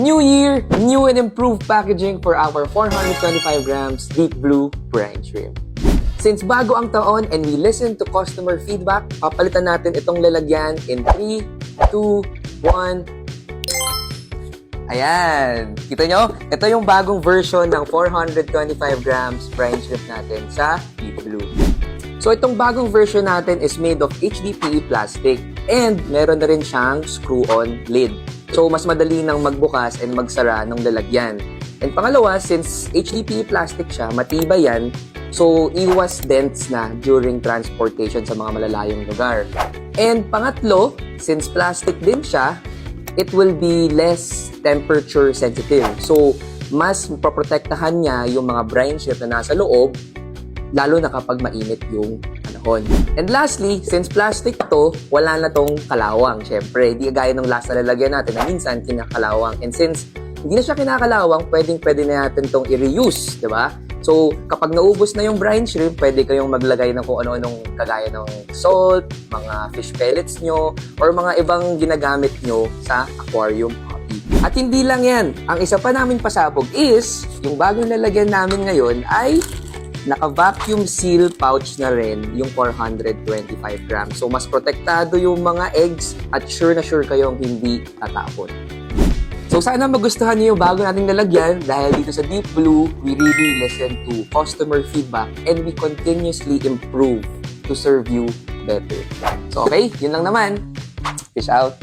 New year, new and improved packaging for our 425 grams deep blue brine shrimp. Since bago ang taon and we listen to customer feedback, papalitan natin itong lalagyan in 3, 2, 1. Ayan. Kita nyo? Ito yung bagong version ng 425 grams brine shrimp natin sa deep blue. So itong bagong version natin is made of HDPE plastic and meron na rin siyang screw-on lid. So, mas madali nang magbukas and magsara ng lalagyan. And pangalawa, since HDPE plastic siya, matibay yan, so iwas dents na during transportation sa mga malalayong lugar. And pangatlo, since plastic din siya, it will be less temperature sensitive. So, mas mapoprotektahan niya yung mga brine shrimp na nasa loob, lalo na kapag mainit yung panahon. And lastly, since plastic to, wala na tong kalawang. Siyempre, di gaya ng last na lalagyan natin na minsan kinakalawang. And since hindi na siya kinakalawang, pwede na natin tong i-reuse, di ba? So, kapag naubos na yung brine shrimp, pwede kayong maglagay ng kung ano-anong kagaya ng salt, mga fish pellets nyo, or mga ibang ginagamit nyo sa aquarium hobby. At hindi lang yan. Ang isa pa namin pasabog is, yung bagong lalagyan namin ngayon ay naka-vacuum seal pouch na rin yung 425 grams. So, mas protektado yung mga eggs at sure na sure kayong hindi tatapon. So, sana magustuhan niyo yung bago nating lalagyan dahil dito sa Deep Blue, we really listen to customer feedback and we continuously improve to serve you better. So, okay, yun lang naman. Peace out.